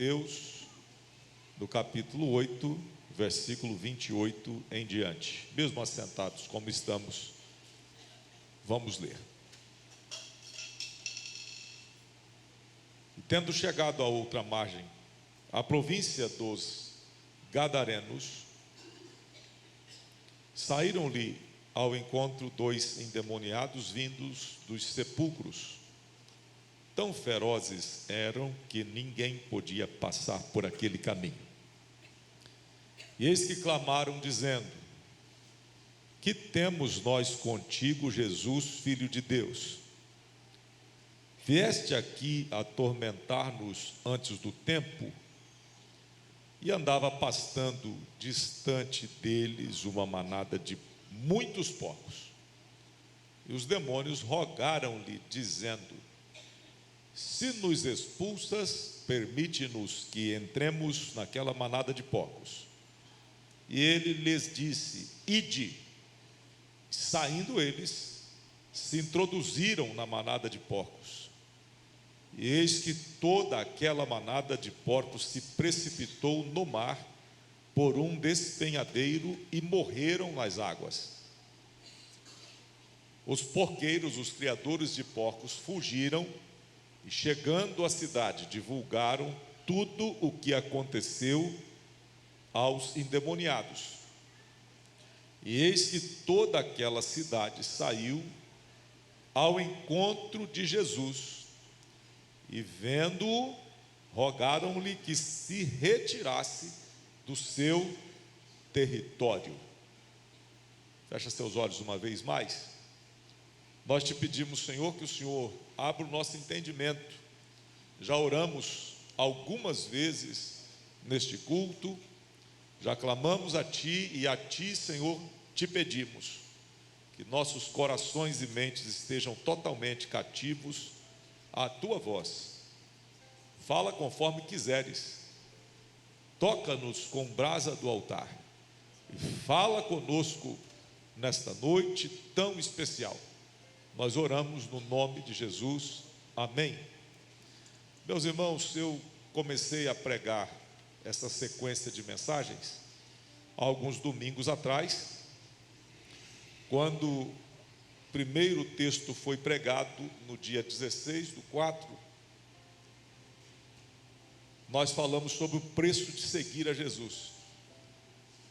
Mateus, no capítulo 8, versículo 28 em diante. Mesmo assentados como estamos, vamos ler. E tendo chegado à outra margem, a província dos Gadarenos, saíram-lhe ao encontro 2 endemoniados vindos dos sepulcros. Tão ferozes eram que ninguém podia passar por aquele caminho. E eis que clamaram dizendo: que temos nós contigo, Jesus, Filho de Deus? Vieste aqui atormentar-nos antes do tempo? E andava pastando distante deles uma manada de muitos porcos. E os demônios rogaram-lhe, dizendo: se nos expulsas, permite-nos que entremos naquela manada de porcos. E ele lhes disse: ide. Saindo eles, se introduziram na manada de porcos. E eis que toda aquela manada de porcos se precipitou no mar por um despenhadeiro e morreram nas águas. Os porqueiros, os criadores de porcos, fugiram e, chegando à cidade, divulgaram tudo o que aconteceu aos endemoniados. E eis que toda aquela cidade saiu ao encontro de Jesus, e vendo-o, rogaram-lhe que se retirasse do seu território. Fecha seus olhos uma vez mais. Nós te pedimos, Senhor, que o Senhor abra o nosso entendimento. Já oramos algumas vezes neste culto, já clamamos a Ti, e a Ti, Senhor, te pedimos que nossos corações e mentes estejam totalmente cativos à Tua voz. Fala conforme quiseres, toca-nos com brasa do altar, e fala conosco nesta noite tão especial. Nós oramos no nome de Jesus, amém. Meus irmãos, eu comecei a pregar essa sequência de mensagens há alguns domingos atrás, quando o primeiro texto foi pregado no dia 16/4, nós falamos sobre o preço de seguir a Jesus.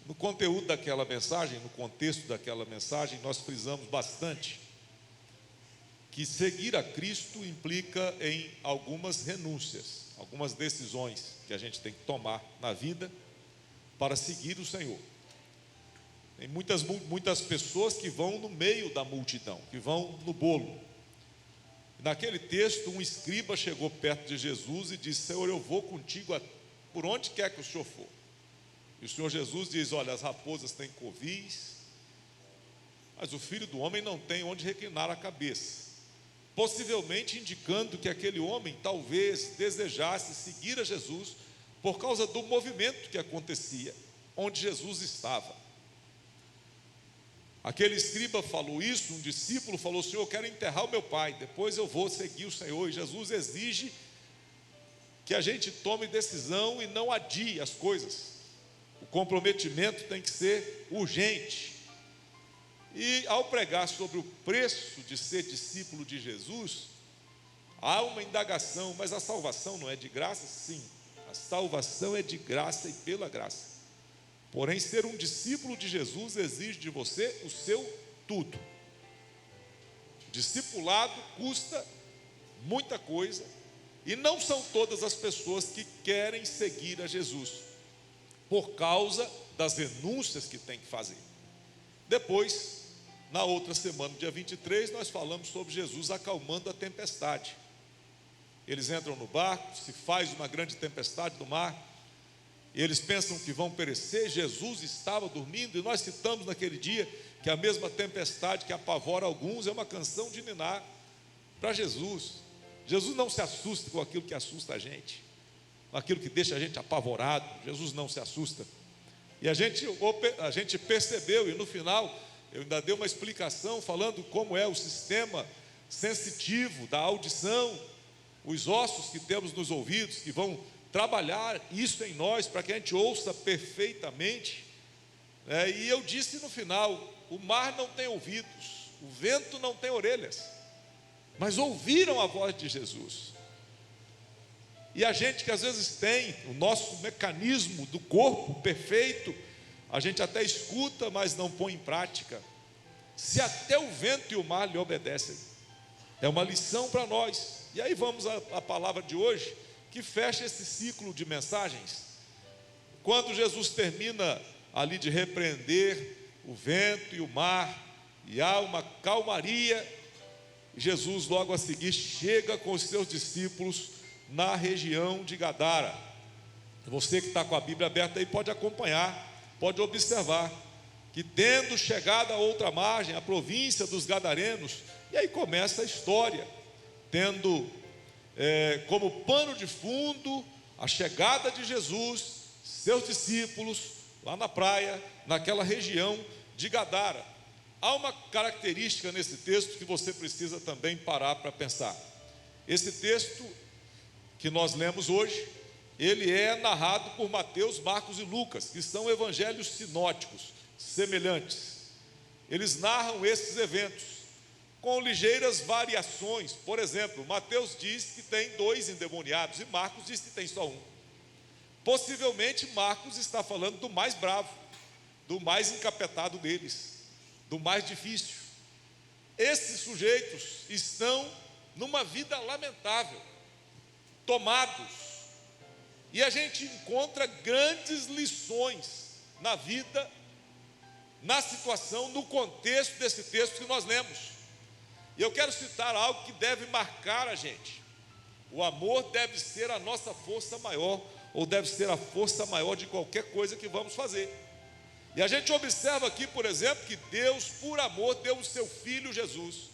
No conteúdo daquela mensagem, no contexto daquela mensagem, nós frisamos bastante que seguir a Cristo implica em algumas renúncias, algumas decisões que a gente tem que tomar na vida para seguir o Senhor. Tem muitas pessoas que vão no meio da multidão, que vão no bolo. Naquele texto, um escriba chegou perto de Jesus e disse: Senhor, eu vou contigo por onde quer que o Senhor for. E o Senhor Jesus diz: olha, as raposas têm covis, mas o Filho do Homem não tem onde reclinar a cabeça. Possivelmente indicando que aquele homem talvez desejasse seguir a Jesus por causa do movimento que acontecia onde Jesus estava. Aquele escriba falou isso, um discípulo falou: Senhor, eu quero enterrar o meu pai, depois eu vou seguir o Senhor. E Jesus exige que a gente tome decisão e não adie as coisas. O comprometimento tem que ser urgente. E ao pregar sobre o preço de ser discípulo de Jesus, há uma indagação: mas a salvação não é de graça? Sim, a salvação é de graça e pela graça. Porém, ser um discípulo de Jesus exige de você o seu tudo. Discipulado custa muita coisa, e não são todas as pessoas que querem seguir a Jesus, por causa das renúncias que tem que fazer. Depois, na outra semana, dia 23, nós falamos sobre Jesus acalmando a tempestade. Eles entram no barco, se faz uma grande tempestade no mar, eles pensam que vão perecer. Jesus estava dormindo, e nós citamos naquele dia que a mesma tempestade que apavora alguns é uma canção de ninar para Jesus. Jesus não se assusta com aquilo que assusta a gente, com aquilo que deixa a gente apavorado. Jesus não se assusta. E a gente percebeu, e no final eu ainda dei uma explicação falando como é o sistema sensitivo da audição, os ossos que temos nos ouvidos, que vão trabalhar isso em nós, para que a gente ouça perfeitamente. E eu disse no final: o mar não tem ouvidos, o vento não tem orelhas, mas ouviram a voz de Jesus. E a gente que às vezes tem o nosso mecanismo do corpo perfeito, a gente até escuta, mas não põe em prática. Se até o vento e o mar lhe obedecem, é uma lição para nós. E aí vamos à palavra de hoje, que fecha esse ciclo de mensagens. Quando Jesus termina ali de repreender o vento e o mar, e há uma calmaria, Jesus logo a seguir chega com os seus discípulos na região de Gadara. Você que está com a Bíblia aberta aí pode acompanhar, pode observar que, tendo chegado a outra margem, a província dos Gadarenos, e aí começa a história, tendo como pano de fundo a chegada de Jesus, seus discípulos, lá na praia, naquela região de Gadara. Há uma característica nesse texto que você precisa também parar para pensar. Esse texto que nós lemos hoje, ele é narrado por Mateus, Marcos e Lucas, que são evangelhos sinóticos, semelhantes. Eles narram esses eventos com ligeiras variações. Por exemplo, Mateus diz que tem 2 endemoniados e Marcos diz que tem só um. Possivelmente Marcos está falando do mais bravo, do mais encapetado deles, do mais difícil. Esses sujeitos estão numa vida lamentável, tomados, e a gente encontra grandes lições na vida, na situação, no contexto desse texto que nós lemos. E eu quero citar algo que deve marcar a gente. O amor deve ser a nossa força maior, ou deve ser a força maior de qualquer coisa que vamos fazer. E a gente observa aqui, por exemplo, que Deus, por amor, deu o seu Filho Jesus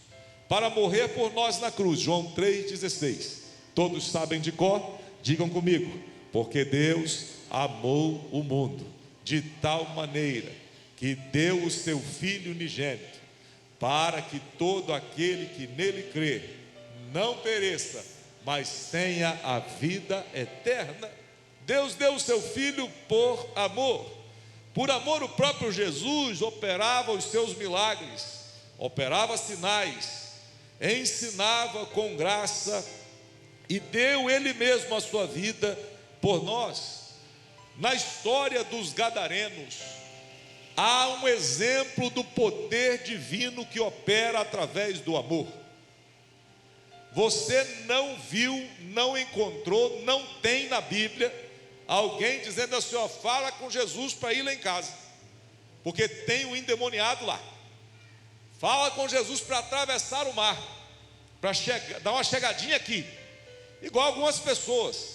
para morrer por nós na cruz. João 3,16. Todos sabem de cor? Digam comigo: porque Deus amou o mundo de tal maneira que deu o seu Filho unigênito, para que todo aquele que nele crê não pereça, mas tenha a vida eterna. Deus deu o seu Filho por amor. Por amor, o próprio Jesus operava os seus milagres, operava sinais, ensinava com graça e deu Ele mesmo a sua vida por nós. Na história dos Gadarenos, há um exemplo do poder divino que opera através do amor. Você não viu, não encontrou, não tem na Bíblia alguém dizendo assim: ó, fala com Jesus para ir lá em casa, porque tem um endemoniado lá. Fala com Jesus para atravessar o mar, para dar uma chegadinha aqui. Igual algumas pessoas.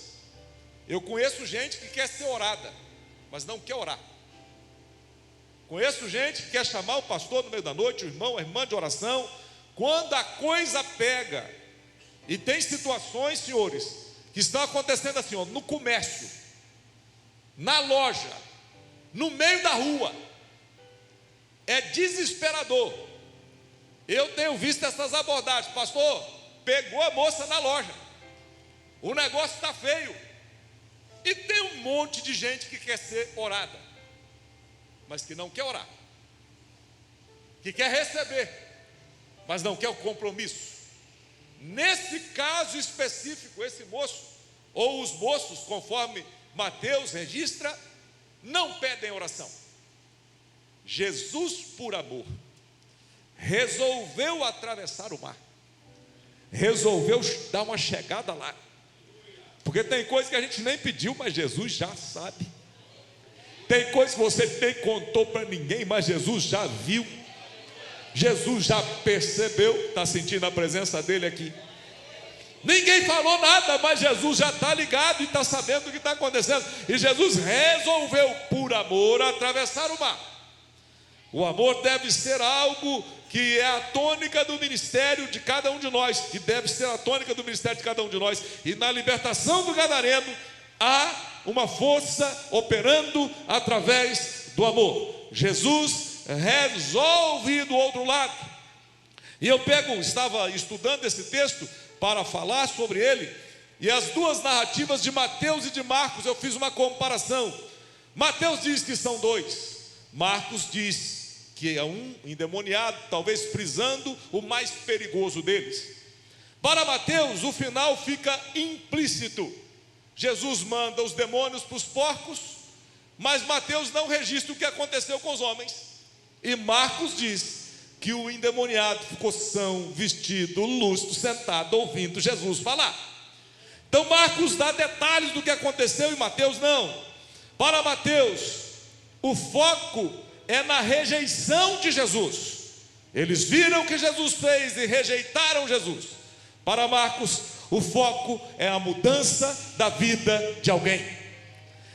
Eu conheço gente que quer ser orada, mas não quer orar. Conheço gente que quer chamar o pastor no meio da noite, o irmão, a irmã de oração. Quando a coisa pega, e tem situações, senhores, que estão acontecendo assim, ó, no comércio, na loja, no meio da rua, é desesperador. Eu tenho visto essas abordagens: pastor, pegou a moça na loja, o negócio está feio, e tem um monte de gente que quer ser orada, mas que não quer orar, que quer receber, mas não quer o compromisso. Nesse caso específico, esse moço, ou os moços, conforme Mateus registra, não pedem oração. Jesus, por amor, resolveu atravessar o mar, resolveu dar uma chegada lá, porque tem coisa que a gente nem pediu, mas Jesus já sabe. Tem coisa que você nem contou para ninguém, mas Jesus já viu, Jesus já percebeu. Está sentindo a presença dele aqui? Ninguém falou nada, mas Jesus já está ligado e está sabendo o que está acontecendo. E Jesus resolveu, por amor, atravessar o mar. O amor deve ser algo que é a tônica do ministério de cada um de nós, que deve ser a tônica do ministério de cada um de nós. E na libertação do Gadareno há uma força operando através do amor. Jesus resolve ir do outro lado. E eu estava estudando esse texto para falar sobre ele, E as duas narrativas de Mateus e de Marcos, eu fiz uma comparação. Mateus diz que são dois, Marcos diz que é um endemoniado, talvez frisando o mais perigoso deles. Para Mateus, o final fica implícito. Jesus manda os demônios para os porcos, mas Mateus não registra o que aconteceu com os homens. E Marcos diz que o endemoniado ficou são, vestido, lúcido, sentado, ouvindo Jesus falar. Então Marcos dá detalhes do que aconteceu e Mateus não. Para Mateus, o foco é na rejeição de Jesus. Eles viram o que Jesus fez e rejeitaram Jesus. Para Marcos, o foco é a mudança da vida de alguém.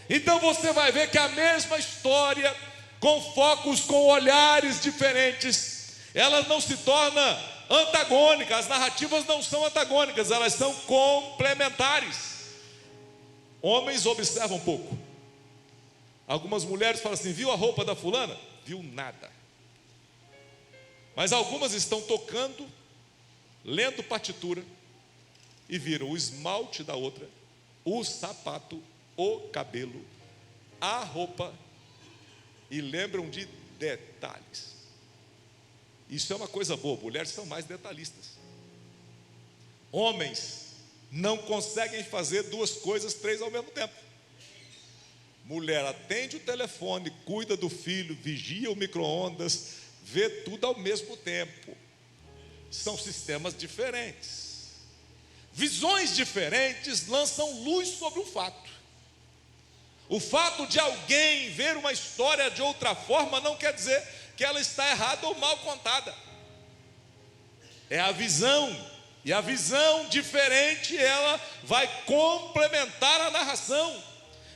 Então você vai ver que a mesma história, com focos, com olhares diferentes, ela não se torna antagônica. As narrativas não são antagônicas, elas são complementares. Homens observam pouco. Algumas mulheres falam assim: viu a roupa da fulana? Viu nada. Mas algumas estão tocando, lendo partitura, e viram o esmalte da outra, o sapato, o cabelo, a roupa, e lembram de detalhes. Isso é uma coisa boa, mulheres são mais detalhistas. Homens não conseguem fazer duas coisas, três ao mesmo tempo. Mulher atende o telefone, cuida do filho, vigia o micro-ondas, vê tudo ao mesmo tempo. São sistemas diferentes. Visões diferentes lançam luz sobre o fato. O fato de alguém ver uma história de outra forma não quer dizer que ela está errada ou mal contada. É a visão, e a visão diferente, ela vai complementar a narração.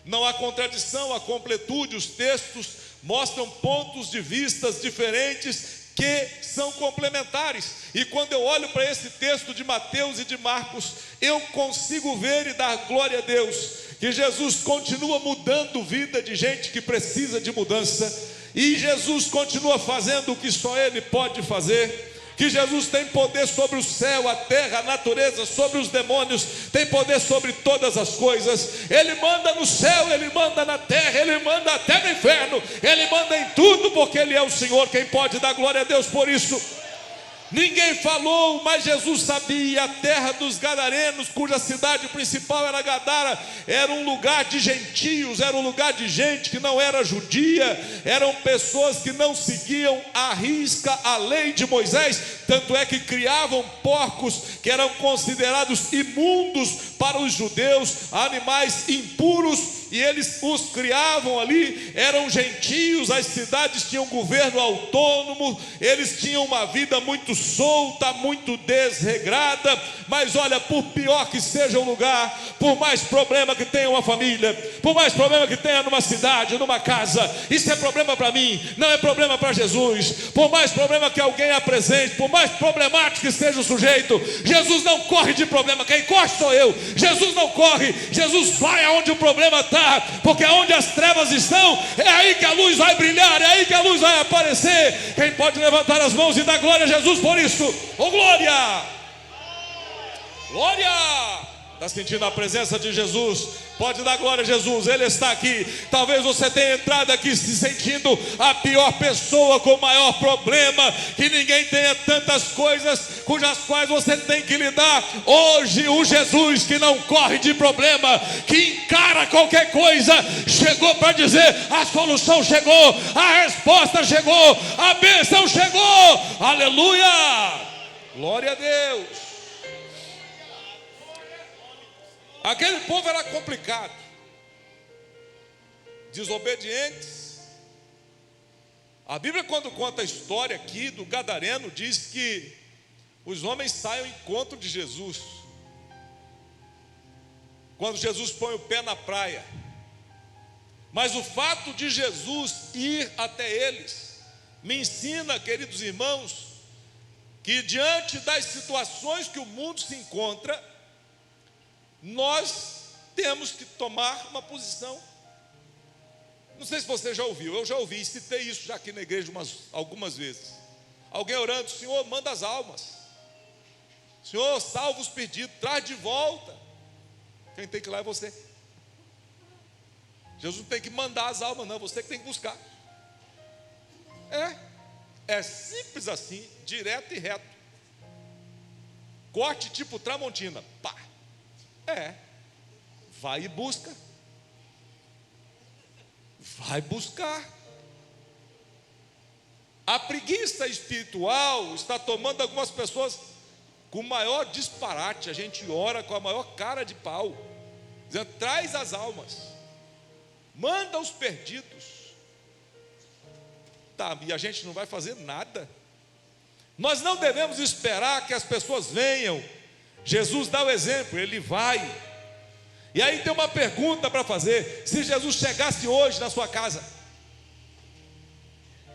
Não há contradição, há completude. Os textos mostram pontos de vistas diferentes que são complementares. E quando eu olho para esse texto de Mateus e de Marcos, eu consigo ver e dar glória a Deus, que Jesus continua mudando vida de gente que precisa de mudança, e Jesus continua fazendo o que só Ele pode fazer. Que Jesus tem poder sobre o céu, a terra, a natureza, sobre os demônios, tem poder sobre todas as coisas. Ele manda no céu, Ele manda na terra, Ele manda até no inferno, Ele manda em tudo, porque Ele é o Senhor. Quem pode dar glória a Deus por isso? Ninguém falou, mas Jesus sabia. A terra dos Gadarenos, cuja cidade principal era Gadara, era um lugar de gentios, era um lugar de gente que não era judia, eram pessoas que não seguiam à risca a lei de Moisés, tanto é que criavam porcos que eram considerados imundos para os judeus, animais impuros, e eles os criavam ali. Eram gentios, as cidades tinham governo autônomo, eles tinham uma vida muito solta, muito desregrada. Mas olha, por pior que seja o lugar, por mais problema que tenha uma família, por mais problema que tenha numa cidade, numa casa, isso é problema para mim, não é problema para Jesus. Por mais problema que alguém apresente, por mais problemático que seja o sujeito, Jesus não corre de problema. Quem corre sou eu. Jesus não corre, Jesus vai aonde o problema está, porque onde as trevas estão, é aí que a luz vai brilhar, é aí que a luz vai aparecer. Quem pode levantar as mãos e dar glória a Jesus por isso? Oh, glória! Glória! Está sentindo a presença de Jesus? Pode dar glória a Jesus, Ele está aqui. Talvez você tenha entrado aqui se sentindo a pior pessoa, com o maior problema, que ninguém tenha tantas coisas cujas quais você tem que lidar. Hoje o Jesus que não corre de problema, que encara qualquer coisa, chegou para dizer: a solução chegou, a resposta chegou, a bênção chegou. Aleluia! Glória a Deus. Aquele povo era complicado, desobedientes. A Bíblia, quando conta a história aqui do Gadareno, diz que os homens saem ao encontro de Jesus. Quando Jesus põe o pé na praia. Mas o fato de Jesus ir até eles me ensina, queridos irmãos, que diante das situações que o mundo se encontra, nós temos que tomar uma posição. Não sei se você já ouviu, eu já ouvi, citei isso já aqui na igreja algumas vezes. Alguém orando: Senhor, manda as almas, Senhor, salva os perdidos, traz de volta. quem tem que ir lá é você. Jesus não tem que mandar as almas, não, você que tem que buscar. É simples assim, direto e reto. Corte tipo Tramontina, pá. Vai e busca. Vai buscar. A preguiça espiritual está tomando algumas pessoas com o maior disparate. A gente ora com a maior cara de pau, dizendo: traz as almas, manda os perdidos. Tá, e a gente não vai fazer nada. Nós não devemos esperar que as pessoas venham. Jesus dá o exemplo, ele vai. E aí tem uma pergunta para fazer: se Jesus chegasse hoje na sua casa,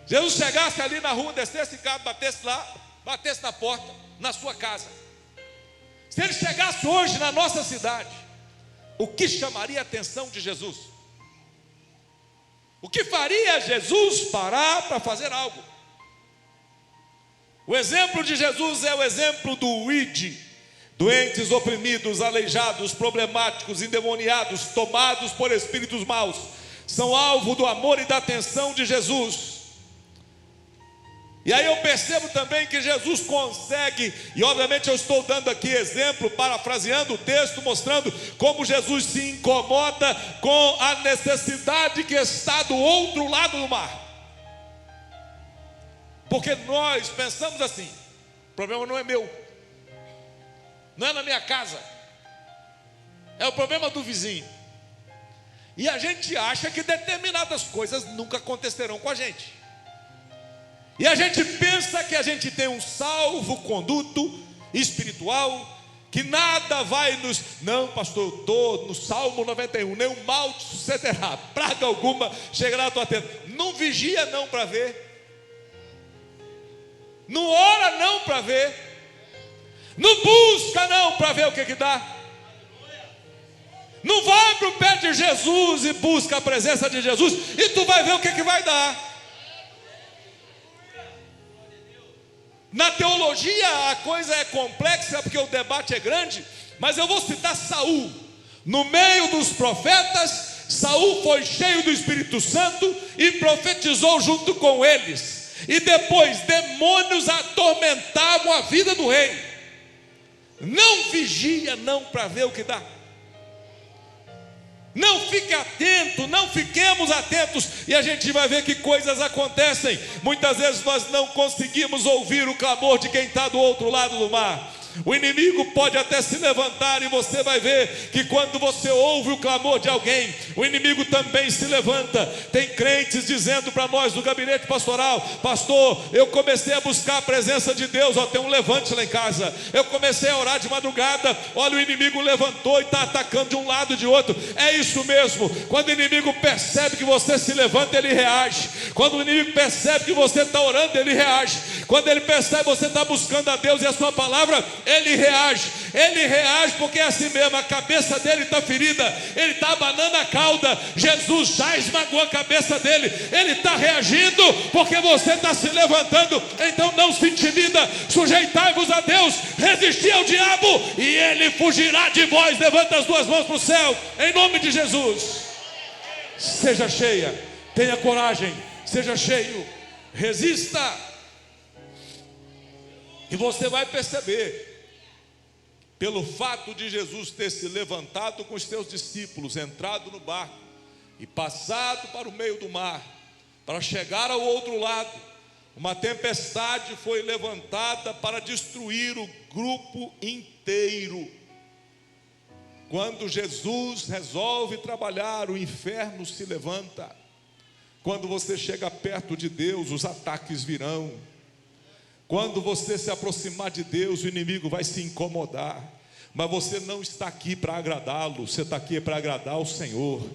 Jesus chegasse ali na rua, descesse em casa, batesse lá, batesse na porta, na sua casa, se ele chegasse hoje na nossa cidade, o que chamaria a atenção de Jesus? O que faria Jesus parar para fazer algo? O exemplo de Jesus é o exemplo do ID. Doentes, oprimidos, aleijados, problemáticos, endemoniados, tomados por espíritos maus, são alvo do amor e da atenção de Jesus. E aí eu percebo também que Jesus consegue, e obviamente eu estou dando aqui exemplo, parafraseando o texto, mostrando como Jesus se incomoda com a necessidade que está do outro lado do mar. Porque nós pensamos assim: o problema não é meu, não é na minha casa, é o problema do vizinho. E a gente acha que determinadas coisas nunca acontecerão com a gente. E a gente pensa que a gente tem um salvo-conduto espiritual, que nada vai nos... Não, pastor, eu estou no Salmo 91, nenhum mal te sucederá, praga alguma chegará à tua tenda. Não vigia não para ver, não ora não para ver, não busca não para ver o que dá. Não vai para o pé de Jesus e busca a presença de Jesus, e tu vai ver o que vai dar. Na teologia a coisa é complexa, porque o debate é grande, mas eu vou citar Saul. No meio dos profetas, Saul foi cheio do Espírito Santo e profetizou junto com eles. E depois demônios atormentavam a vida do rei. Não vigia não para ver o que dá. Não fique atento, não fiquemos atentos, e a gente vai ver que coisas acontecem. Muitas vezes nós não conseguimos ouvir o clamor de quem está do outro lado do mar. O inimigo pode até se levantar, e você vai ver que quando você ouve o clamor de alguém, o inimigo também se levanta. Tem crentes dizendo para nós do gabinete pastoral: pastor, eu comecei a buscar a presença de Deus, tem um levante lá em casa, eu comecei a orar de madrugada, olha, o inimigo levantou e está atacando de um lado e de outro. É isso mesmo, quando o inimigo percebe que você se levanta, ele reage. Quando o inimigo percebe que você está orando, ele reage. Quando ele percebe que você está buscando a Deus e a sua palavra, ele reage. Ele reage porque é assim mesmo, a cabeça dele está ferida, ele está abanando a cauda. Jesus já esmagou a cabeça dele, ele está reagindo porque você está se levantando. Então não se intimida, sujeitai-vos a Deus, resisti ao diabo e ele fugirá de vós. Levanta as duas mãos para o céu, em nome de Jesus. Seja cheia, tenha coragem, seja cheio, resista, e você vai perceber, pelo fato de Jesus ter se levantado com os seus discípulos, entrado no barco e passado para o meio do mar, para chegar ao outro lado, uma tempestade foi levantada para destruir o grupo inteiro. Quando Jesus resolve trabalhar, o inferno se levanta. Quando você chega perto de Deus, os ataques virão. Quando você se aproximar de Deus, o inimigo vai se incomodar. Mas você não está aqui para agradá-lo, você está aqui para agradar o Senhor.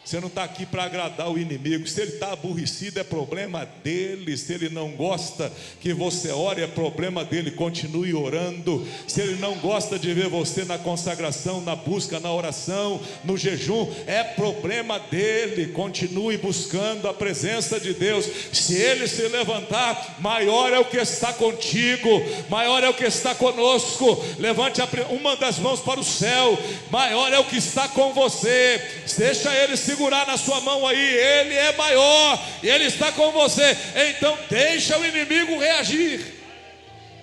Você não está aqui para agradar o inimigo. Se ele está aborrecido, é problema dele. Se ele não gosta que você ore, é problema dele. Continue orando. Se ele não gosta de ver você na consagração, na busca, na oração, no jejum, é problema dele. Continue buscando a presença de Deus. Se ele se levantar, maior é o que está contigo, maior é o que está conosco. Levante uma das mãos para o céu. Maior é o que está com você. Deixa ele segurar na sua mão aí. Ele é maior e ele está com você. Então deixa o inimigo reagir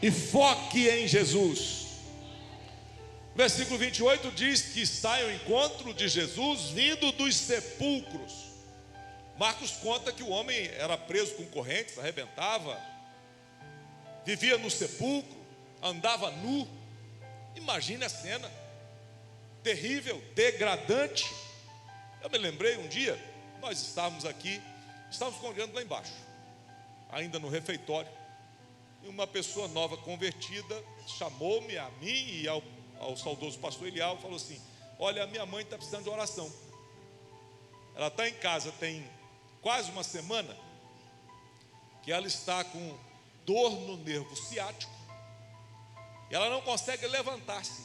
e foque em Jesus. Versículo 28 diz que sai ao encontro de Jesus vindo dos sepulcros. Marcos conta que o homem era preso com correntes, arrebentava, vivia no sepulcro, andava nu. Imagine a cena terrível, degradante. Eu me lembrei um dia, nós estávamos aqui, estávamos congregando lá embaixo, ainda no refeitório, e uma pessoa nova convertida chamou-me, a mim e ao saudoso pastor Elial, falou assim: olha, a minha mãe está precisando de oração. Ela está em casa, tem quase uma semana, que ela está com dor no nervo ciático, e ela não consegue levantar-se.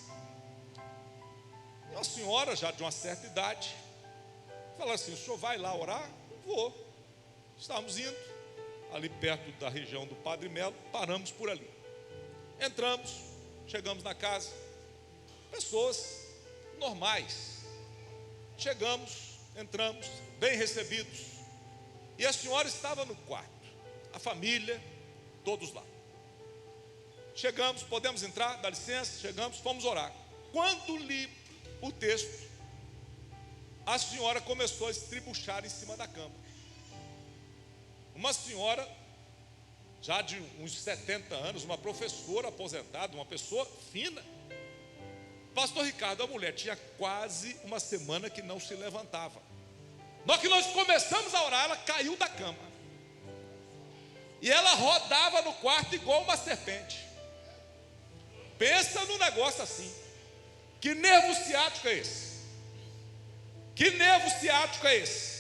Uma senhora já de uma certa idade fala assim: o senhor vai lá orar? Vou. Estávamos indo ali perto da região do Padre Melo, paramos por ali, entramos, chegamos na casa, pessoas normais, chegamos, entramos, bem recebidos, e a senhora estava no quarto, a família, todos lá. Chegamos, podemos entrar, dá licença, chegamos, fomos orar. Quando li o texto, a senhora começou a estribuchar em cima da cama. Uma senhora, já de uns 70 anos, uma professora aposentada, uma pessoa fina. Pastor Ricardo, a mulher tinha quase uma semana que não se levantava. Na hora que nós começamos a orar, ela caiu da cama. E ela rodava no quarto igual uma serpente. Pensa num negócio assim. Que nervo ciático é esse? Que nervo ciático é esse?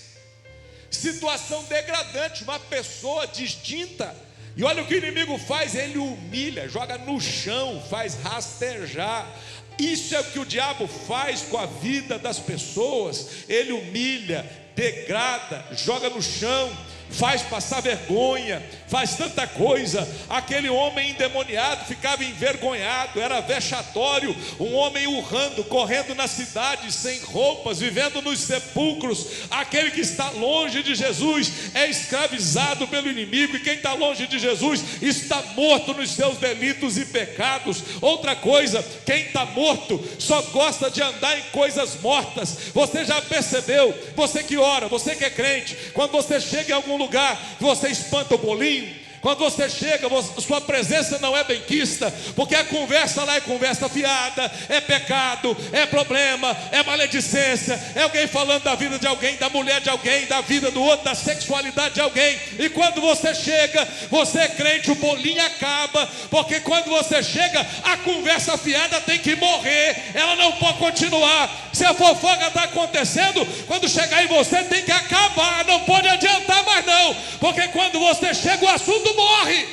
Situação degradante, uma pessoa distinta. E olha o que o inimigo faz: ele humilha, joga no chão, faz rastejar. Isso é o que o diabo faz com a vida das pessoas. Ele humilha, degrada, joga no chão, faz passar vergonha, faz tanta coisa. Aquele homem endemoniado ficava envergonhado, era vexatório. Um homem urrando, correndo na cidade, sem roupas, vivendo nos sepulcros. Aquele que está longe de Jesus é escravizado pelo inimigo, e quem está longe de Jesus está morto nos seus delitos e pecados. Outra coisa, quem está morto só gosta de andar em coisas mortas. Você já percebeu? Você que ora, você que é crente, quando você chega em algum lugar, você espanta o bolinho. Quando você chega, sua presença não é benquista, porque a conversa lá é conversa fiada, é pecado, é problema, é maledicência, é alguém falando da vida de alguém, da mulher de alguém, da vida do outro, da sexualidade de alguém. E quando você chega, você é crente, o bolinho acaba, porque quando você chega, a conversa fiada tem que morrer, ela não pode continuar. Se a fofoca está acontecendo, quando chegar em você tem que acabar, não pode adiantar mais não, porque quando você chega, o assunto morre.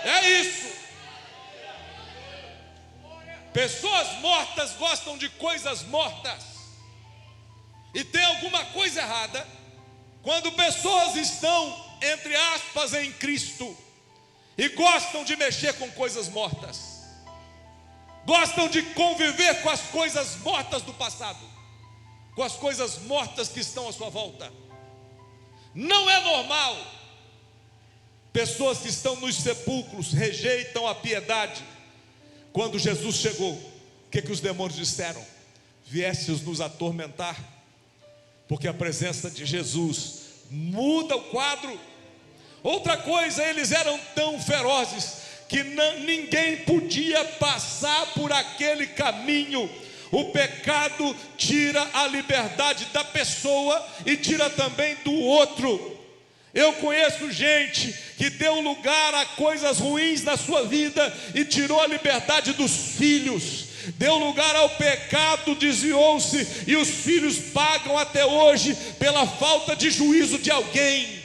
É isso. Pessoas mortas gostam de coisas mortas. E tem alguma coisa errada quando pessoas estão, entre aspas, em Cristo e gostam de mexer com coisas mortas, gostam de conviver com as coisas mortas do passado, com as coisas mortas que estão à sua volta. Não é normal. Pessoas que estão nos sepulcros rejeitam a piedade. Quando Jesus chegou, o que os demônios disseram? Viestes nos atormentar, porque a presença de Jesus muda o quadro. Outra coisa, eles eram tão ferozes que ninguém podia passar por aquele caminho. O pecado tira a liberdade da pessoa e tira também do outro. Eu conheço gente que deu lugar a coisas ruins na sua vida e tirou a liberdade dos filhos. deu lugar ao pecado, desviou-se, e os filhos pagam até hoje pela falta de juízo de alguém.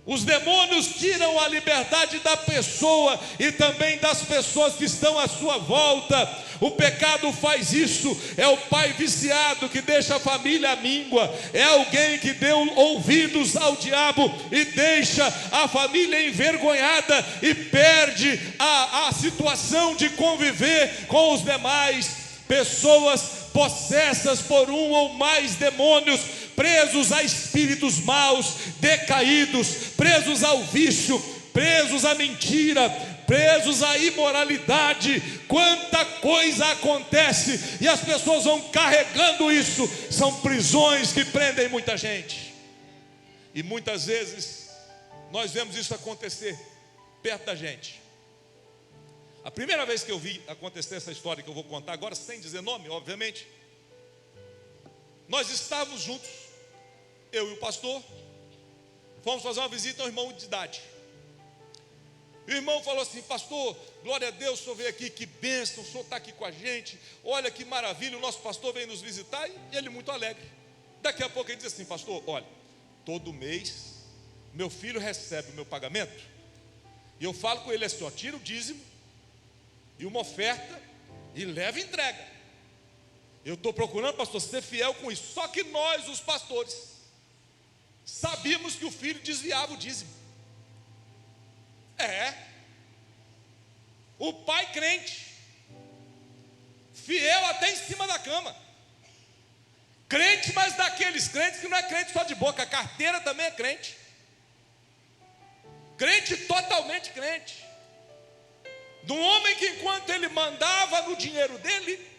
Os demônios tiram a liberdade da pessoa e também das pessoas que estão à sua volta. O pecado faz isso. É o pai viciado que deixa a família à míngua. É alguém que deu ouvidos ao diabo e deixa a família envergonhada e perde a situação de conviver com os demais. Pessoas possessas por um ou mais demônios, presos a espíritos maus, decaídos, presos ao vício, presos à mentira, presos à imoralidade. Quanta coisa acontece e as pessoas vão carregando isso. São prisões que prendem muita gente, e muitas vezes nós vemos isso acontecer perto da gente. A primeira vez que eu vi acontecer essa história que eu vou contar agora, sem dizer nome, obviamente, nós estávamos juntos, eu e o pastor, fomos fazer uma visita a um irmão de idade. E o irmão falou assim: pastor, glória a Deus, o senhor veio aqui, que bênção, o senhor está aqui com a gente, olha que maravilha, o nosso pastor veio nos visitar. E ele muito alegre. Daqui a pouco ele diz assim: pastor, olha, todo mês meu filho recebe o meu pagamento, e eu falo com ele assim: ó, tira o dízimo e uma oferta e leva e entrega. Eu estou procurando, pastor, ser fiel com isso. Só que nós, os pastores, sabíamos que o filho desviava o dízimo. O pai crente, fiel até em cima da cama, crente, mas daqueles crentes que não é crente só de boca, a carteira também é crente, crente totalmente crente, de um homem que enquanto ele mandava no dinheiro dele,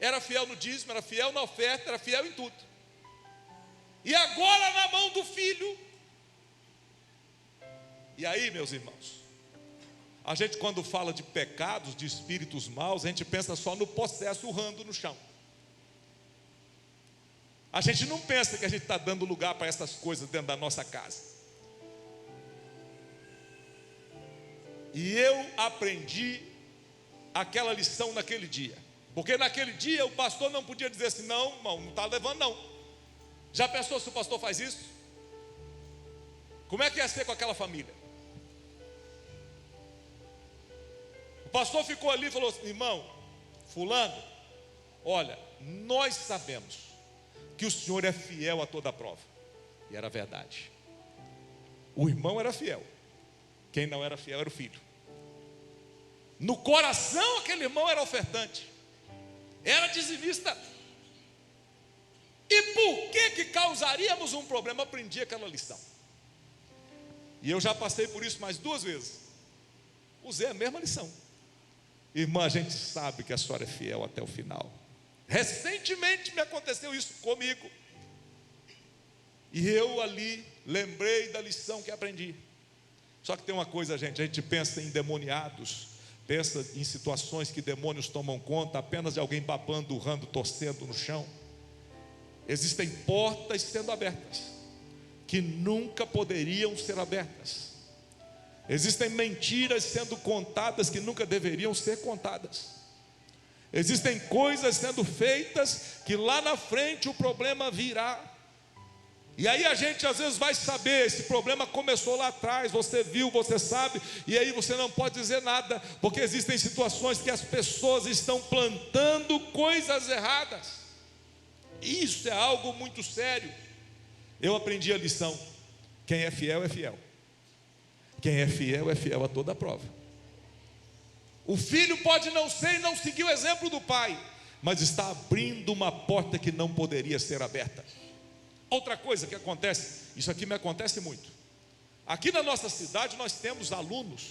era fiel no dízimo, era fiel na oferta, era fiel em tudo. E agora na mão do filho. E aí, meus irmãos, a gente quando fala de pecados, de espíritos maus, a gente pensa só no possesso urrando no chão. A gente não pensa que a gente está dando lugar para essas coisas dentro da nossa casa. E eu aprendi aquela lição naquele dia. Porque naquele dia o pastor não podia dizer assim: não, irmão, não está levando não. Já pensou se o pastor faz isso? Como é que ia ser com aquela família? O pastor ficou ali e falou assim: irmão, fulano, olha, nós sabemos que o senhor é fiel a toda a prova. E era verdade. O irmão era fiel. Quem não era fiel era o filho. No coração aquele irmão era ofertante, era dizimista. E por que causaríamos um problema? Eu aprendi aquela lição. E eu já passei por isso mais 2 vezes. Usei a mesma lição. Irmã, a gente sabe que a senhora é fiel até o final. Recentemente me aconteceu isso comigo. E eu ali lembrei da lição que aprendi. Só que tem uma coisa, gente, a gente pensa em endemoniados, pensa em situações que demônios tomam conta apenas de alguém babando, urrando, torcendo no chão. Existem portas sendo abertas que nunca poderiam ser abertas. Existem mentiras sendo contadas que nunca deveriam ser contadas. Existem coisas sendo feitas que lá na frente o problema virá. E aí a gente às vezes vai saber, esse problema começou lá atrás, você viu, você sabe, e aí você não pode dizer nada, porque existem situações que as pessoas estão plantando coisas erradas. Isso é algo muito sério. Eu aprendi a lição: quem é fiel é fiel. Quem é fiel a toda a prova. O filho pode não ser e não seguir o exemplo do pai, mas está abrindo uma porta que não poderia ser aberta. Outra coisa que acontece, isso aqui me acontece muito. Aqui na nossa cidade nós temos alunos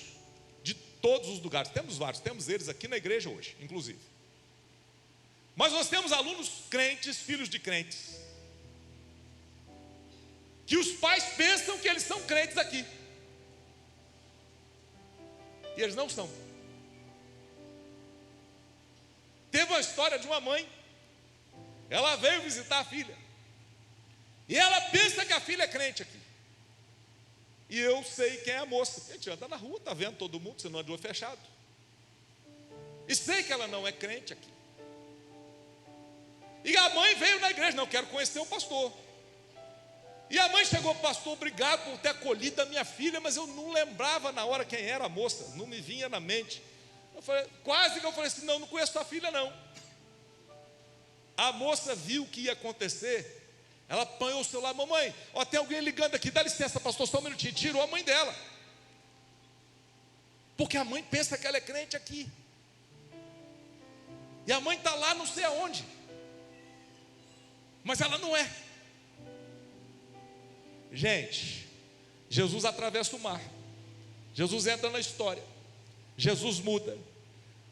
de todos os lugares, temos vários, temos eles aqui na igreja hoje, inclusive. Mas nós temos alunos crentes, filhos de crentes, que os pais pensam que eles são crentes aqui, e eles não são. Teve uma história de uma mãe, ela veio visitar a filha, e ela pensa que a filha é crente aqui. E eu sei quem é a moça, a gente anda na rua, está vendo todo mundo, você não anda de olho fechado. E sei que ela não é crente aqui. E a mãe veio na igreja, não, quero conhecer o pastor. E a mãe chegou, pastor, obrigado por ter acolhido a minha filha, mas eu não lembrava na hora quem era a moça, não me vinha na mente. Quase que eu falei assim, não conheço tua filha não. A moça viu o que ia acontecer, ela apanhou o celular, mamãe, ó, tem alguém ligando aqui, dá licença pastor, só um minutinho, tirou a mãe dela. Porque a mãe pensa que ela é crente aqui. E a mãe está lá não sei aonde. Mas ela não é. Gente, Jesus atravessa o mar. Jesus entra na história. Jesus muda.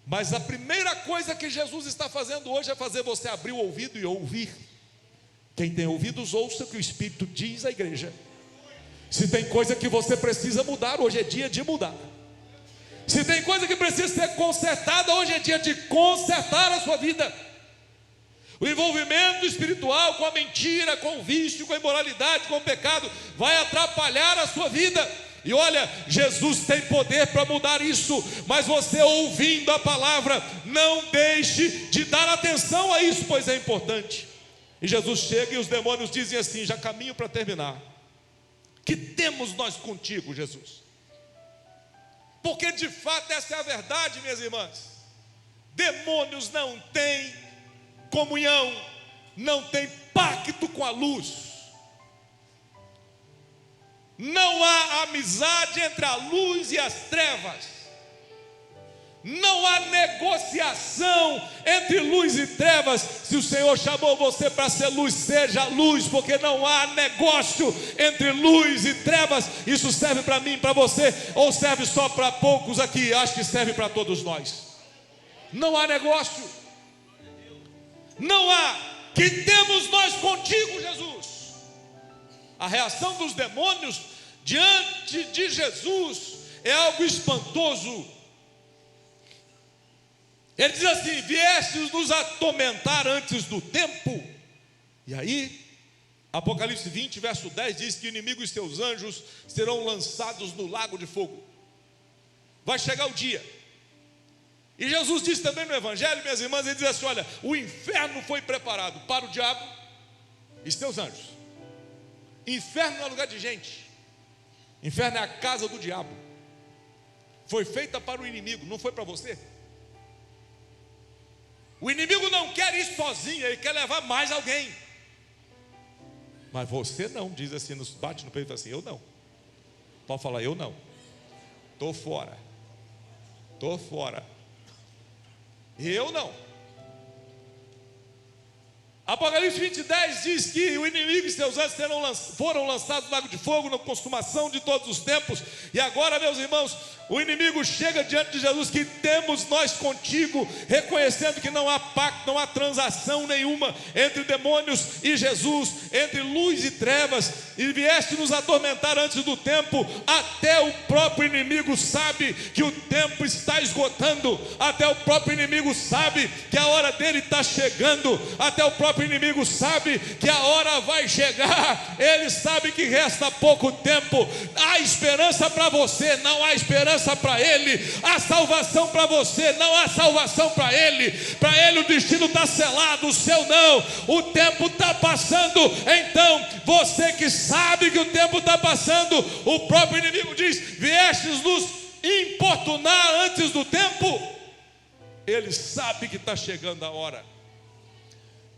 Mas a primeira coisa que Jesus está fazendo hoje é fazer você abrir o ouvido e ouvir. Quem tem ouvidos, ouça o que o Espírito diz à igreja. Se tem coisa que você precisa mudar, hoje é dia de mudar. Se tem coisa que precisa ser consertada, hoje é dia de consertar a sua vida. O envolvimento espiritual com a mentira, com o vício, com a imoralidade, com o pecado, vai atrapalhar a sua vida. E olha, Jesus tem poder para mudar isso, mas você ouvindo a palavra, não deixe de dar atenção a isso, pois é importante. E Jesus chega e os demônios dizem assim, já caminho para terminar: que temos nós contigo, Jesus? Porque de fato essa é a verdade, minhas irmãs. Demônios não têm comunhão, não têm pacto com a luz. Não há amizade entre a luz e as trevas. Não há negociação entre luz e trevas. Se o Senhor chamou você para ser luz, seja luz, porque não há negócio entre luz e trevas. Isso serve para mim, para você, ou serve só para poucos aqui? Acho que serve para todos nós. Não há negócio. Não há. Que temos nós contigo, Jesus? A reação dos demônios diante de Jesus é algo espantoso. Ele diz assim: viestes nos atormentar antes do tempo. E aí, Apocalipse 20, verso 10 diz que o inimigo e seus anjos serão lançados no lago de fogo. Vai chegar o dia. E Jesus diz também no Evangelho, minhas irmãs, ele diz assim: olha, o inferno foi preparado para o diabo e seus anjos. Inferno não é lugar de gente. Inferno é a casa do diabo. Foi feita para o inimigo, não foi para você. O inimigo não quer ir sozinho, ele quer levar mais alguém. Mas você não, diz assim, nos bate no peito assim: eu não. Pode falar: eu não. Estou fora. Estou fora. Eu não. Apocalipse 20, 10 diz que o inimigo e seus anjos foram lançados no lago de fogo, na consumação de todos os tempos. E agora, meus irmãos, o inimigo chega diante de Jesus: que temos nós contigo, reconhecendo que não há pacto, não há transação nenhuma entre demônios e Jesus, entre luz e trevas, e vieste nos atormentar antes do tempo. Até o próprio inimigo sabe que o tempo está esgotando, até o próprio inimigo sabe que a hora dele está chegando, até o próprio inimigo sabe que a hora vai chegar, ele sabe que resta pouco tempo. Há esperança para você, não há esperança para ele. Há salvação para você, não há salvação para ele. Para ele o destino está selado, o seu não. O tempo está passando. Então você que sabe que o tempo está passando, o próprio inimigo diz: viestes nos importunar antes do tempo. Ele sabe que está chegando a hora.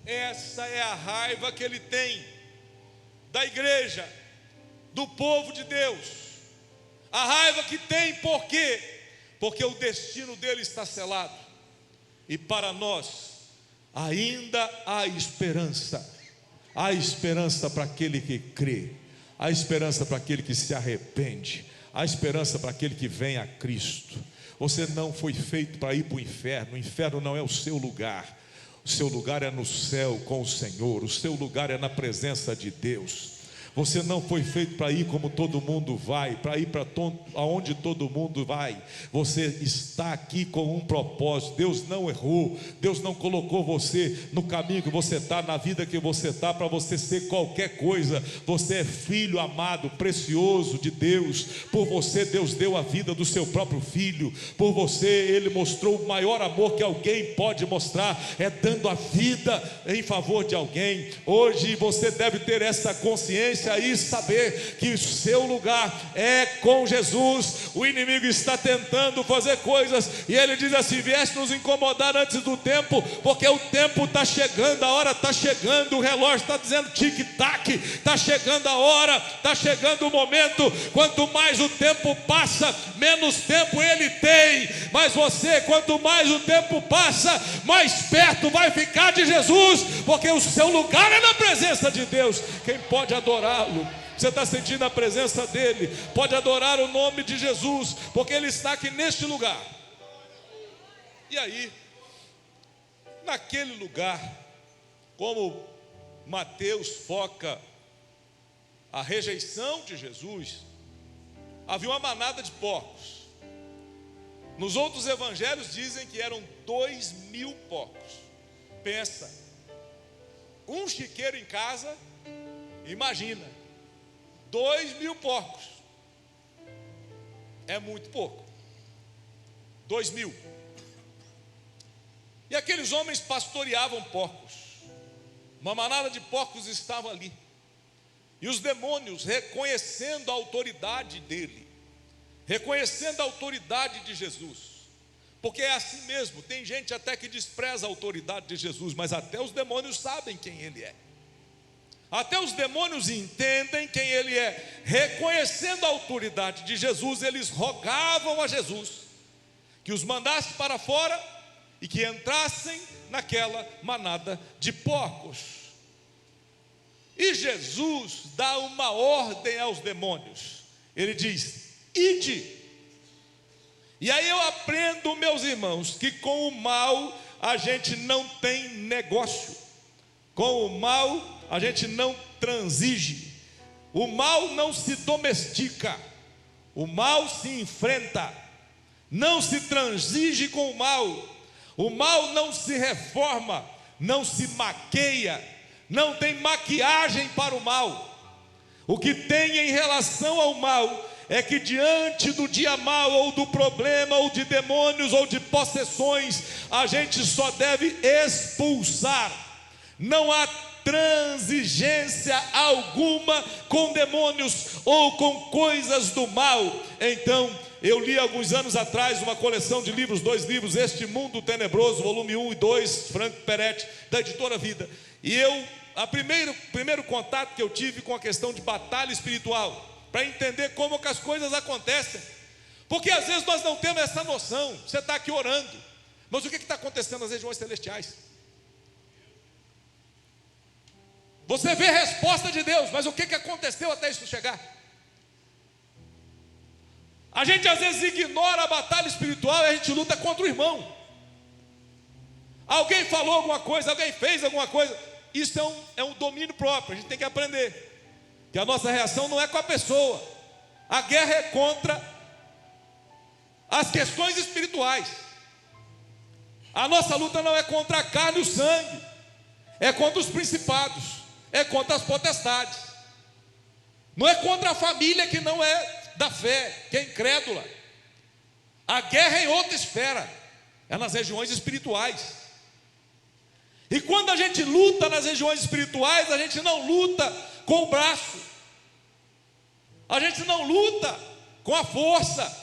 Essa é a raiva que ele tem da igreja, do povo de Deus. A raiva que tem, por quê? Porque o destino dele está selado. E para nós ainda há esperança. Há esperança para aquele que crê. Há esperança para aquele que se arrepende. Há esperança para aquele que vem a Cristo. Você não foi feito para ir para o inferno. O inferno não é o seu lugar. O seu lugar é no céu com o Senhor. O seu lugar é na presença de Deus. Você não foi feito para ir como todo mundo vai, para ir para aonde todo mundo vai. Você está aqui com um propósito. Deus não errou, Deus não colocou você no caminho que você está, na vida que você está, para você ser qualquer coisa. Você é filho amado, precioso de Deus. Por você Deus deu a vida do seu próprio filho. Por você Ele mostrou o maior amor que alguém pode mostrar, é dando a vida em favor de alguém. Hoje você deve ter essa consciência e saber que o seu lugar é com Jesus. O inimigo está tentando fazer coisas e ele diz assim: vieste nos incomodar antes do tempo, porque o tempo está chegando, a hora está chegando, o relógio está dizendo tic-tac, está chegando a hora, está chegando o momento. Quanto mais o tempo passa, menos tempo ele tem. Mas você, quanto mais o tempo passa, mais perto vai ficar de Jesus, porque o seu lugar é na presença de Deus. Quem pode adorá-lo? Você está sentindo a presença dele? Pode adorar o nome de Jesus, porque ele está aqui neste lugar. E aí, naquele lugar, como Mateus foca a rejeição de Jesus, havia uma manada de porcos. Nos outros evangelhos dizem que eram 2.000 porcos. Pensa, um chiqueiro em casa, imagina, 2.000 porcos, é muito pouco. 2.000. E aqueles homens pastoreavam porcos. Uma manada de porcos estava ali. E os demônios, reconhecendo a autoridade dele, reconhecendo a autoridade de Jesus, porque é assim mesmo, tem gente até que despreza a autoridade de Jesus, mas até os demônios sabem quem ele é. Até os demônios entendem quem ele é. Reconhecendo a autoridade de Jesus, eles rogavam a Jesus que os mandasse para fora e que entrassem naquela manada de porcos. E Jesus dá uma ordem aos demônios. Ele diz: ide. E aí eu aprendo, meus irmãos, que com o mal a gente não tem negócio. Com o mal a gente não transige. O mal não se domestica. O mal se enfrenta. Não se transige com o mal. O mal não se reforma, não se maqueia, não tem maquiagem para o mal. O que tem em relação ao mal é que diante do dia mal, ou do problema, ou de demônios, ou de possessões, a gente só deve expulsar. Não há transigência alguma com demônios ou com coisas do mal. Então, eu li alguns anos atrás uma coleção de livros, 2 livros, Este Mundo Tenebroso, volume 1 e 2, Frank Peretti, da editora Vida. E primeiro contato que eu tive com a questão de batalha espiritual, para entender como que as coisas acontecem. Porque às vezes nós não temos essa noção. Você está aqui orando, mas o que está acontecendo nas regiões celestiais? Você vê a resposta de Deus, mas o que aconteceu até isso chegar? A gente às vezes ignora a batalha espiritual e a gente luta contra o irmão. Alguém falou alguma coisa, alguém fez alguma coisa. Isso é um domínio próprio, a gente tem que aprender que a nossa reação não é com a pessoa. A guerra é contra as questões espirituais. A nossa luta não é contra a carne e o sangue, é contra os principados, é contra as potestades. Não é contra a família que não é da fé, que é incrédula. A guerra é em outra esfera, é nas regiões espirituais. E quando a gente luta nas regiões espirituais, a gente não luta com o braço, a gente não luta com a força.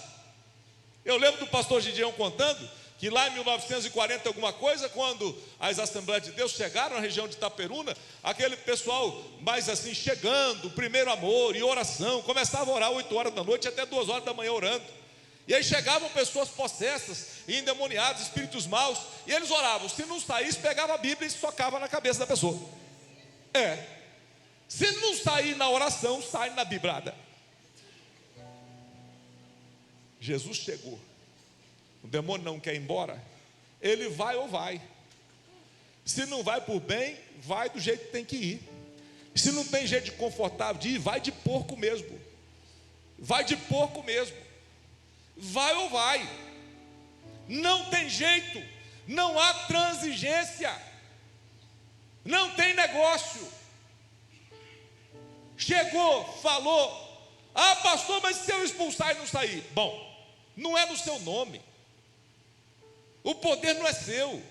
Eu lembro do pastor Gideão contando que lá em 1940 alguma coisa, quando as Assembleias de Deus chegaram na região de Itaperuna, aquele pessoal mais assim chegando, primeiro amor e oração, começava a orar 8 horas da noite até 2 horas da manhã orando. E aí chegavam pessoas possessas, endemoniadas, espíritos maus, e eles oravam. Se não saísse, pegava a Bíblia e socava na cabeça da pessoa. Se não sair na oração, sai na bibrada. Jesus chegou. O demônio não quer ir embora, ele vai ou vai. Se não vai por bem, vai do jeito que tem que ir. Se não tem jeito de confortável de ir, vai de porco mesmo. Vai de porco mesmo. Vai ou vai. Não tem jeito. Não há transigência. Não tem negócio. Chegou, falou: ah, pastor, mas se eu expulsar e não sair? Bom, não é no seu nome. O poder não é seu.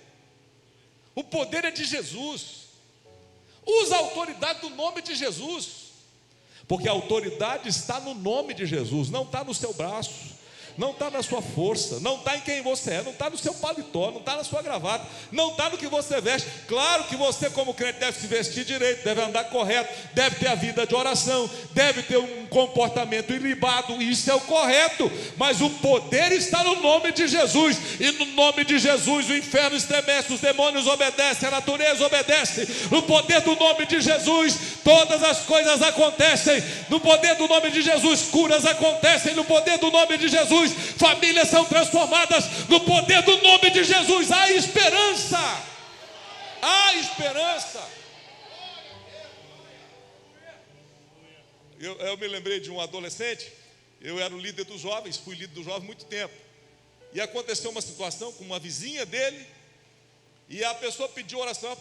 O poder é de Jesus. Usa a autoridade do nome de Jesus, porque a autoridade está no nome de Jesus, não está no seu braço, não está na sua força, não está em quem você é, não está no seu paletó, não está na sua gravata, não está no que você veste. Claro que você, como crente, deve se vestir direito, deve andar correto, deve ter a vida de oração, deve ter um comportamento ilibado, isso é o correto, mas o poder está no nome de Jesus, e no nome de Jesus o inferno estremece, os demônios obedecem, a natureza obedece. No poder do nome de Jesus todas as coisas acontecem. No poder do nome de Jesus curas acontecem. No poder do nome de Jesus famílias são transformadas. No poder do nome de Jesus há esperança. Há esperança. Eu me lembrei de um adolescente. Eu era o líder dos jovens, fui líder dos jovens há muito tempo. E aconteceu uma situação com uma vizinha dele, e a pessoa pediu oração.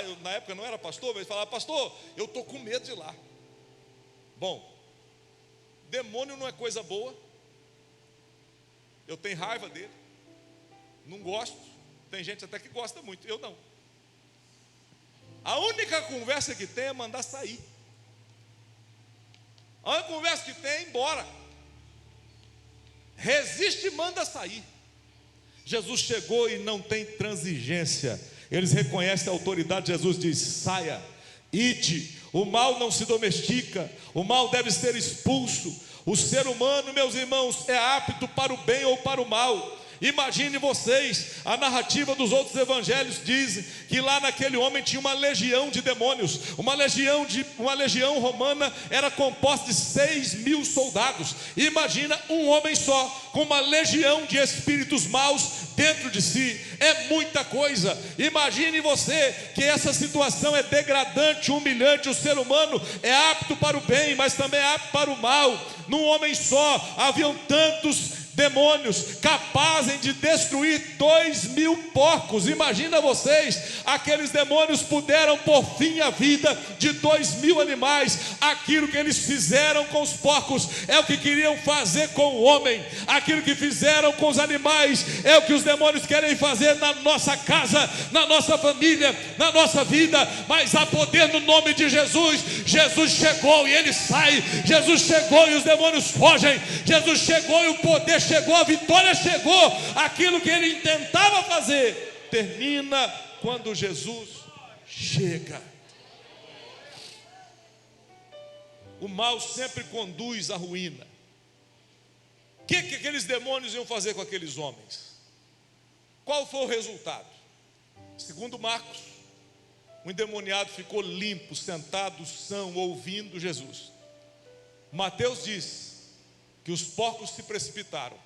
Eu, na época não era pastor, mas falava: pastor, eu estou com medo de ir lá. Bom, demônio não é coisa boa. Eu tenho raiva dele, não gosto. Tem gente até que gosta muito, eu não. A única conversa que tem é mandar sair. A única conversa que tem é ir embora. Resiste e manda sair. Jesus chegou e não tem transigência. Eles reconhecem a autoridade. Jesus diz: saia, ide. O mal não se domestica, o mal deve ser expulso. O ser humano, meus irmãos, é apto para o bem ou para o mal. Imagine vocês, a narrativa dos outros evangelhos diz que lá naquele homem tinha uma legião de demônios. Uma legião romana era composta de 6.000 soldados. Imagina um homem só com uma legião de espíritos maus dentro de si. É muita coisa. Imagine você que essa situação é degradante, humilhante. O ser humano é apto para o bem, mas também é apto para o mal. Num homem só haviam tantos demônios capazes de destruir 2.000 porcos. Imagina vocês, aqueles demônios puderam pôr fim à vida de 2.000 animais. Aquilo que eles fizeram com os porcos é o que queriam fazer com o homem. Aquilo que fizeram com os animais é o que os demônios querem fazer na nossa casa, na nossa família, na nossa vida. Mas há poder no nome de Jesus. Jesus chegou e ele sai. Jesus chegou e os demônios fogem. Jesus chegou e o poder chegou, a vitória chegou. Aquilo que ele tentava fazer termina quando Jesus chega. O mal sempre conduz à ruína. O que aqueles demônios iam fazer com aqueles homens? Qual foi o resultado? Segundo Marcos, o endemoniado ficou limpo, sentado, são, ouvindo Jesus. Mateus diz que os porcos se precipitaram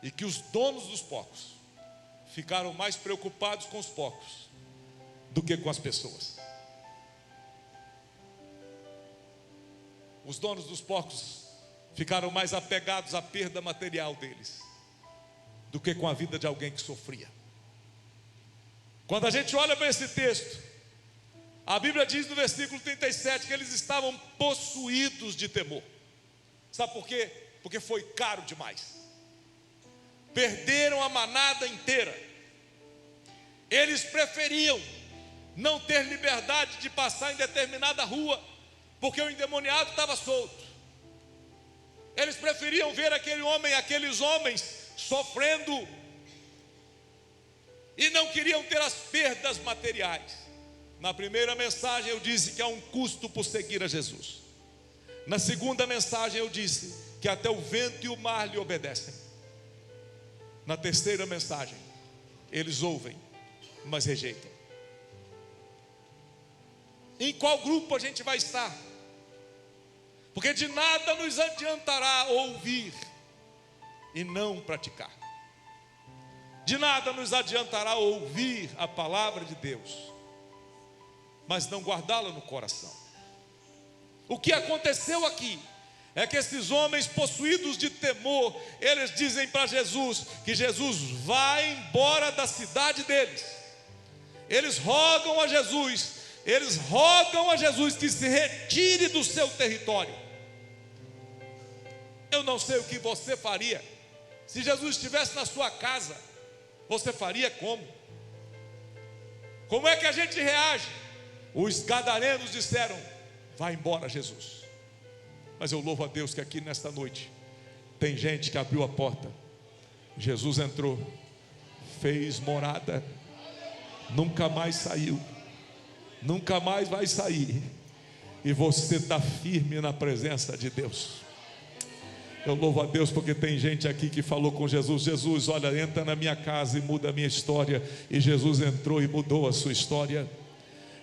e que os donos dos porcos ficaram mais preocupados com os porcos do que com as pessoas. Os donos dos porcos ficaram mais apegados à perda material deles do que com a vida de alguém que sofria. Quando a gente olha para esse texto, a Bíblia diz no versículo 37 que eles estavam possuídos de temor. Sabe por quê? Porque foi caro demais. Perderam a manada inteira. Eles preferiam não ter liberdade de passar em determinada rua, porque o endemoniado estava solto. Eles preferiam ver aqueles homens sofrendo, e não queriam ter as perdas materiais. Na primeira mensagem eu disse que há um custo por seguir a Jesus. Na segunda mensagem eu disse que até o vento e o mar lhe obedecem. Na terceira mensagem, eles ouvem, mas rejeitam. Em qual grupo a gente vai estar? Porque de nada nos adiantará ouvir e não praticar. De nada nos adiantará ouvir a palavra de Deus, mas não guardá-la no coração. O que aconteceu aqui é que esses homens possuídos de temor, eles dizem para Jesus que Jesus vai embora da cidade deles. Eles rogam a Jesus que se retire do seu território. Eu não sei o que você faria. Se Jesus estivesse na sua casa, você faria como? Como é que a gente reage? Os gadarenos disseram: vai embora, Jesus. Mas eu louvo a Deus que aqui nesta noite tem gente que abriu a porta. Jesus entrou, fez morada, nunca mais saiu, nunca mais vai sair. E você está firme na presença de Deus. Eu louvo a Deus porque tem gente aqui que falou com Jesus: Jesus, olha, entra na minha casa e muda a minha história. E Jesus entrou e mudou a sua história.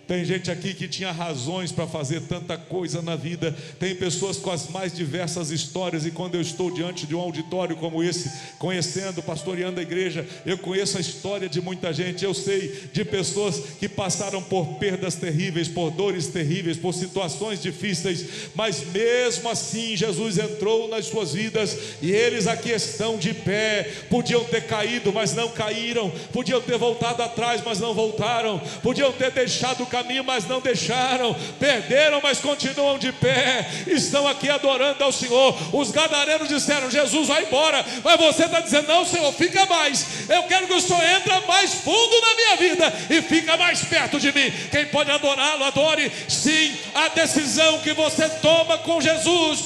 Tem gente aqui que tinha razões para fazer tanta coisa na vida. Tem pessoas com as mais diversas histórias. E quando eu estou diante de um auditório como esse, conhecendo, pastoreando a igreja, eu conheço a história de muita gente. Eu sei de pessoas que passaram por perdas terríveis, por dores terríveis, por situações difíceis. Mas mesmo assim Jesus entrou nas suas vidas. E eles aqui estão de pé. Podiam ter caído, mas não caíram. Podiam ter voltado atrás, mas não voltaram. Podiam ter deixado o caminho, mas não deixaram. Perderam, mas continuam de pé. Estão aqui adorando ao Senhor. Os gadarenos disseram: Jesus, vai embora. Mas você está dizendo: não, Senhor, fica mais. Eu quero que o Senhor entre mais fundo na minha vida e fica mais perto de mim. Quem pode adorá-lo, adore. Sim, a decisão que você toma com Jesus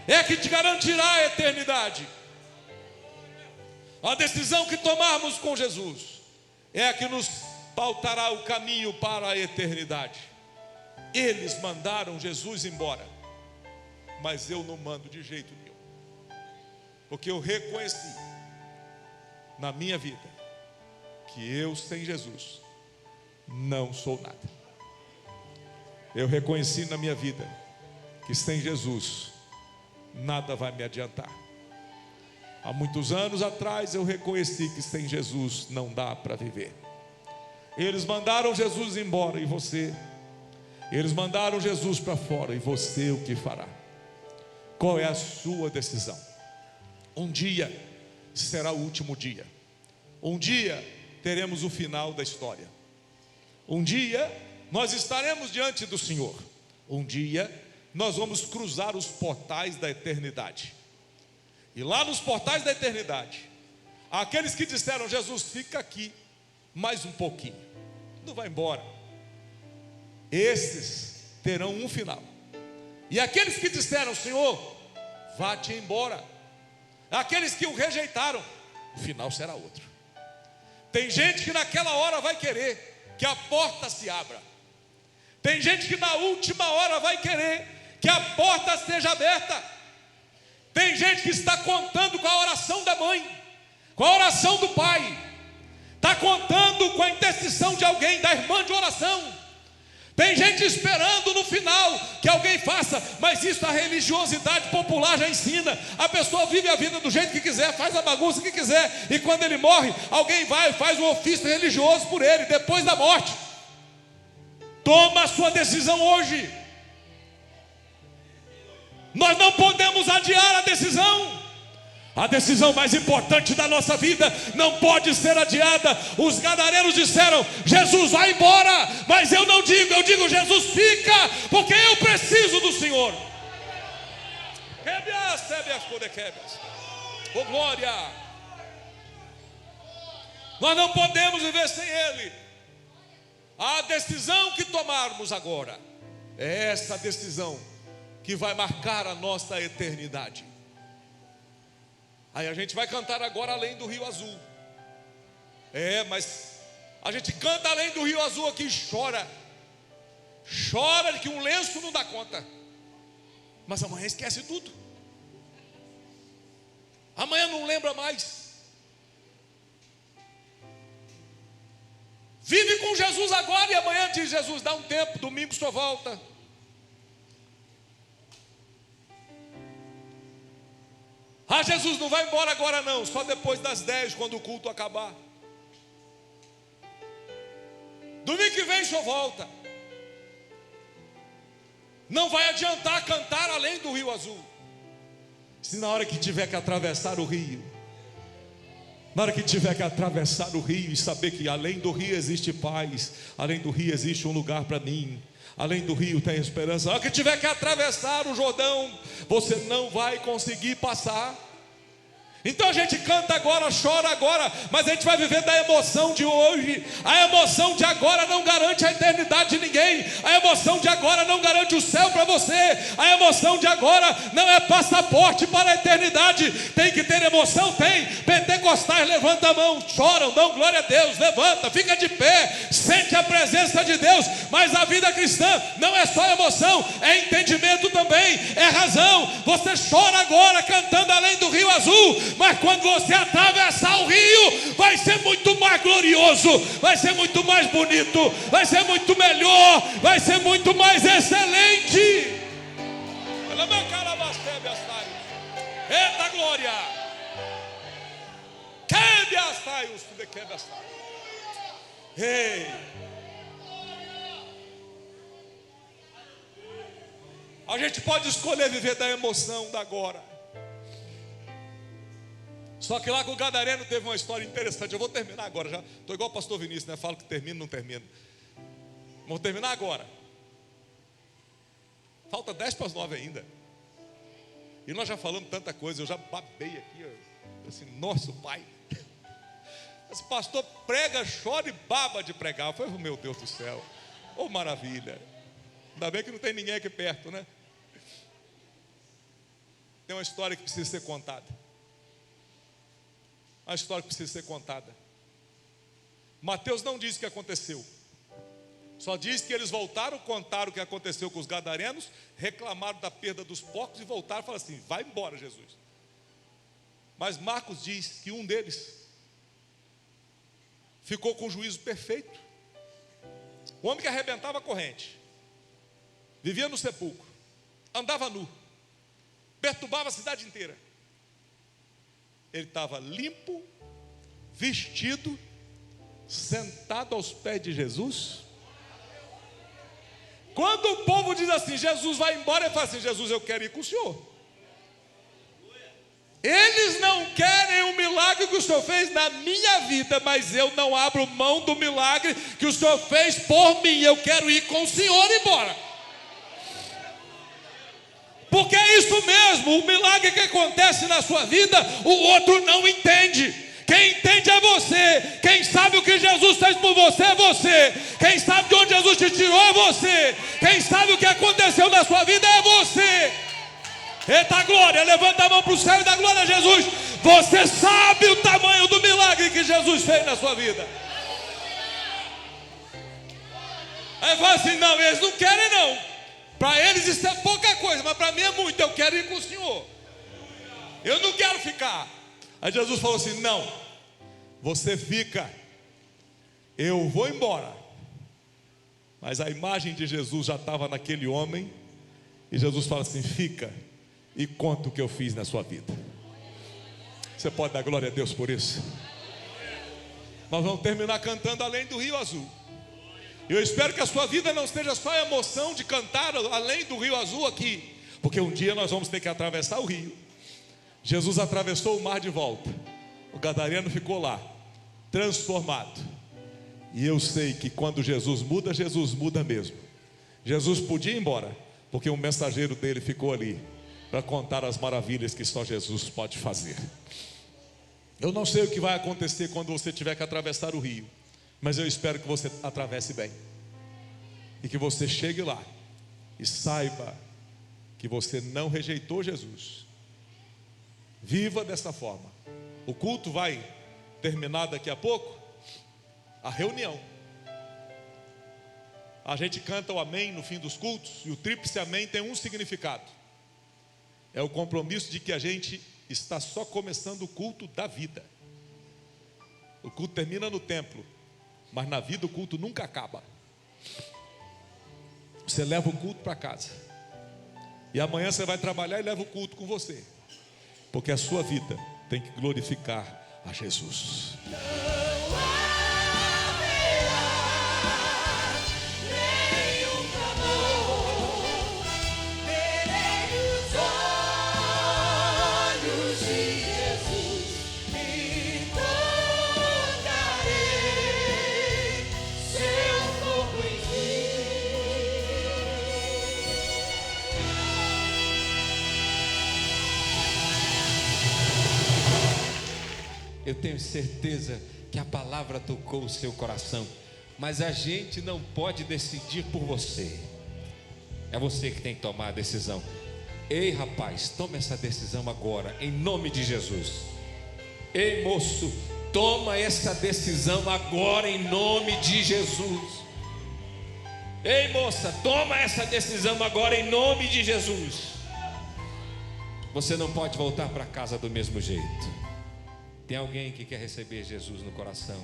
é que te garantirá a eternidade. A decisão que tomarmos com Jesus é a que nos pautará o caminho para a eternidade. Eles mandaram Jesus embora, mas eu não mando de jeito nenhum, porque eu reconheci na minha vida que eu sem Jesus não sou nada. Eu reconheci na minha vida que sem Jesus nada vai me adiantar. Há muitos anos atrás eu reconheci que sem Jesus não dá para viver. Eles mandaram Jesus embora, e você? Eles mandaram Jesus para fora, e você o que fará? Qual é a sua decisão? Um dia será o último dia. Um dia teremos o final da história. Um dia nós estaremos diante do Senhor. Um dia nós vamos cruzar os portais da eternidade. E lá nos portais da eternidade, aqueles que disseram: Jesus, fica aqui mais um pouquinho, não vai embora, esses terão um final. E aqueles que disseram: Senhor, vá-te embora, aqueles que o rejeitaram, o final será outro. Tem gente que naquela hora vai querer que a porta se abra. Tem gente que na última hora vai querer que a porta seja aberta. Tem gente que está contando com a oração da mãe, com a oração do pai, está contando com a intercessão de alguém, da irmã de oração. Tem gente esperando no final que alguém faça, mas isso a religiosidade popular já ensina. A pessoa vive a vida do jeito que quiser, faz a bagunça que quiser, e quando ele morre, alguém vai e faz um ofício religioso por ele, depois da morte. Toma a sua decisão hoje. Nós não podemos adiar a decisão. A decisão mais importante da nossa vida não pode ser adiada. Os gadarenos disseram: Jesus, vai embora. Mas eu não digo, eu digo: Jesus, fica, porque eu preciso do Senhor. Oh, glória. Nós não podemos viver sem Ele. A decisão que tomarmos agora é essa decisão que vai marcar a nossa eternidade. Aí a gente vai cantar agora Além do Rio Azul. Mas a gente canta Além do Rio Azul aqui, chora de que um lenço não dá conta. Mas amanhã esquece tudo. Amanhã não lembra mais. Vive com Jesus agora e amanhã diz: Jesus, dá um tempo, domingo só volta. Jesus não vai embora agora não, só depois das 10, quando o culto acabar. Domingo que vem só volta. Não vai adiantar cantar além do rio azul, se na hora que tiver que atravessar o rio, na hora que tiver que atravessar o rio e saber que além do rio existe paz, além do rio existe um lugar para mim, além do rio tem esperança. Na hora que tiver que atravessar o Jordão, você não vai conseguir passar. Então a gente canta agora, chora agora, mas a gente vai viver da emoção de hoje. A emoção de agora não garante a eternidade de ninguém. A emoção de agora não garante o céu para você. A emoção de agora não é passaporte para a eternidade. Tem que ter emoção? Tem. Pentecostais, levanta a mão, choram, dão glória a Deus, levanta, fica de pé, sente a presença de Deus. Mas a vida cristã não é só emoção, é entendimento também, é razão. Você chora agora cantando além do rio azul, mas quando você atravessar o rio, vai ser muito mais glorioso, vai ser muito mais bonito, vai ser muito melhor, vai ser muito mais excelente. Eita glória! Ei! A gente pode escolher viver da emoção da agora. Só que lá com o gadareno teve uma história interessante. Eu vou terminar agora, já estou igual o pastor Vinícius, né? Falo que termino, não termino. Vou terminar agora. Falta 10:09 ainda. E nós já falamos tanta coisa, eu já babei aqui, assim, nosso pai. Esse pastor prega, chora e baba de pregar. Eu falei, meu Deus do céu, oh maravilha. Ainda bem que não tem ninguém aqui perto, né? Tem uma história que precisa ser contada. A história que precisa ser contada. Mateus não diz o que aconteceu, só diz que eles voltaram, contaram o que aconteceu com os gadarenos, reclamaram da perda dos porcos e voltaram e falaram assim: vai embora, Jesus. Mas Marcos diz que um deles ficou com o juízo perfeito. O homem que arrebentava a corrente, vivia no sepulcro, andava nu, perturbava a cidade inteira. Ele estava limpo, vestido, sentado aos pés de Jesus. Quando o povo diz assim, Jesus vai embora, ele fala assim: Jesus, eu quero ir com o Senhor. Eles não querem o milagre que o Senhor fez na minha vida, mas eu não abro mão do milagre que o Senhor fez por mim. Eu quero ir com o Senhor embora. Porque é isso mesmo, o milagre que acontece na sua vida, o outro não entende. Quem entende é você. Quem sabe o que Jesus fez por você é você. Quem sabe de onde Jesus te tirou é você. Quem sabe o que aconteceu na sua vida é você. Eita glória, levanta a mão para o céu e dá glória a Jesus. Você sabe o tamanho do milagre que Jesus fez na sua vida. Aí fala assim: não, eles não querem não. Para eles isso é pouca coisa, mas para mim é muito. Eu quero ir com o Senhor. Eu não quero ficar. Aí Jesus falou assim: não, você fica, eu vou embora. Mas a imagem de Jesus já estava naquele homem. E Jesus fala assim: fica e conta o que eu fiz na sua vida. Você pode dar glória a Deus por isso? Nós vamos terminar cantando além do rio azul. Eu espero que a sua vida não esteja só a emoção de cantar além do rio azul aqui, porque um dia nós vamos ter que atravessar o rio. Jesus atravessou o mar de volta. O gadareno ficou lá, transformado. E eu sei que quando Jesus muda mesmo. Jesus podia ir embora, porque um mensageiro dele ficou ali para contar as maravilhas que só Jesus pode fazer. Eu não sei o que vai acontecer quando você tiver que atravessar o rio, mas eu espero que você atravesse bem, e que você chegue lá e saiba que você não rejeitou Jesus. Viva dessa forma. O culto vai terminar daqui a pouco. A reunião, a gente canta o amém no fim dos cultos, e o tríplice amém tem um significado: é o compromisso de que a gente está só começando o culto da vida. O culto termina no templo, mas na vida o culto nunca acaba. Você leva o culto para casa, e amanhã você vai trabalhar e leva o culto com você, porque a sua vida tem que glorificar a Jesus. Eu tenho certeza que a palavra tocou o seu coração, mas a gente não pode decidir por você. É você que tem que tomar a decisão. Ei, rapaz, toma essa decisão agora, em nome de Jesus. Ei, moço, toma essa decisão agora, em nome de Jesus. Ei, moça, toma essa decisão agora, em nome de Jesus. Você não pode voltar para casa do mesmo jeito. Tem alguém que quer receber Jesus no coração?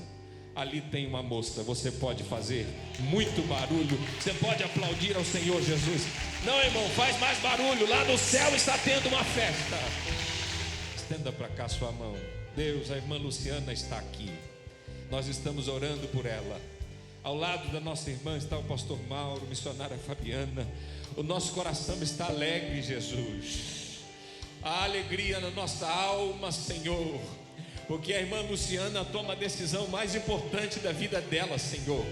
Ali tem uma moça. Você pode fazer muito barulho. Você pode aplaudir ao Senhor Jesus. Não, irmão, faz mais barulho. Lá no céu está tendo uma festa. Estenda para cá sua mão. Deus, a irmã Luciana está aqui. Nós estamos orando por ela. Ao lado da nossa irmã está o pastor Mauro, missionária Fabiana. O nosso coração está alegre, Jesus. Há alegria na nossa alma, Senhor, porque a irmã Luciana toma a decisão mais importante da vida dela, Senhor.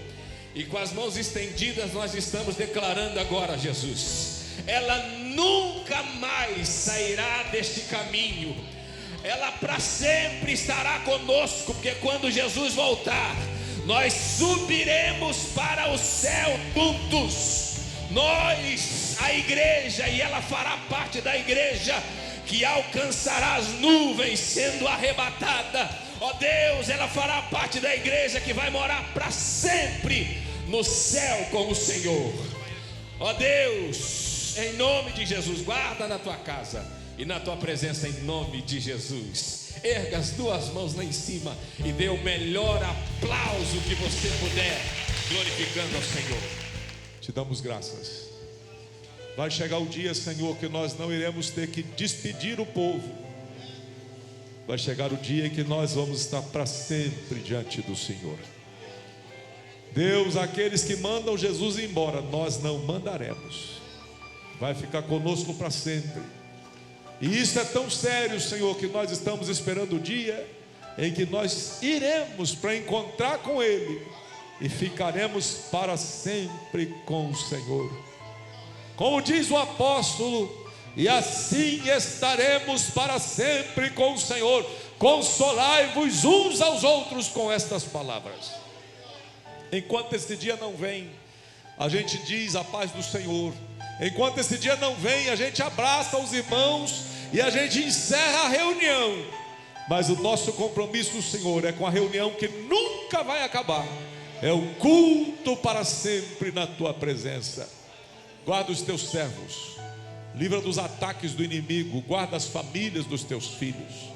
E com as mãos estendidas nós estamos declarando agora, Jesus, ela nunca mais sairá deste caminho. Ela para sempre estará conosco, porque quando Jesus voltar, nós subiremos para o céu juntos. Nós, a igreja, e ela fará parte da igreja que alcançará as nuvens sendo arrebatada. Ó Deus, ela fará parte da igreja que vai morar para sempre no céu com o Senhor. Ó Deus, em nome de Jesus, guarda na tua casa e na tua presença, em nome de Jesus. Erga as duas mãos lá em cima e dê o melhor aplauso que você puder, glorificando ao Senhor. Te damos graças. Vai chegar o dia, Senhor, que nós não iremos ter que despedir o povo. Vai chegar o dia em que nós vamos estar para sempre diante do Senhor. Deus, aqueles que mandam Jesus embora, nós não mandaremos. Vai ficar conosco para sempre. E isso é tão sério, Senhor, que nós estamos esperando o dia em que nós iremos para encontrar com Ele e ficaremos para sempre com o Senhor. Como diz o apóstolo, e assim estaremos para sempre com o Senhor. Consolai-vos uns aos outros com estas palavras. Enquanto esse dia não vem, a gente diz a paz do Senhor. Enquanto esse dia não vem, a gente abraça os irmãos e a gente encerra a reunião. Mas o nosso compromisso, Senhor, é com a reunião que nunca vai acabar. É o culto para sempre na tua presença. Guarda os teus servos, livra dos ataques do inimigo, guarda as famílias dos teus filhos,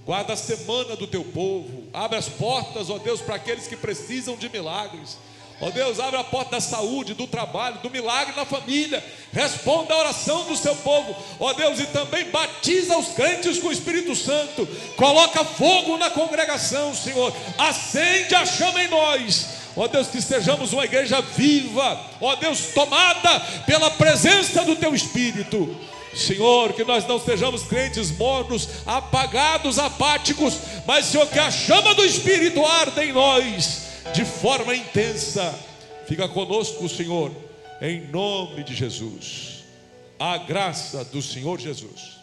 guarda a semana do teu povo, abre as portas, ó Deus, para aqueles que precisam de milagres. Ó Deus, abre a porta da saúde, do trabalho, do milagre na família. Responda a oração do seu povo, ó Deus, e também batiza os crentes com o Espírito Santo. Coloca fogo na congregação, Senhor. Acende a chama em nós. Ó Deus, que sejamos uma igreja viva, ó Deus, tomada pela presença do Teu Espírito. Senhor, que nós não sejamos crentes mornos, apagados, apáticos, mas, Senhor, que a chama do Espírito arda em nós de forma intensa. Fica conosco, Senhor, em nome de Jesus. A graça do Senhor Jesus,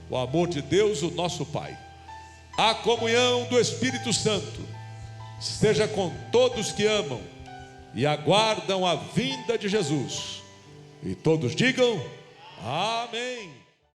o amor de Deus, o nosso Pai, a comunhão do Espírito Santo esteja com todos que amam e aguardam a vinda de Jesus. E todos digam amém.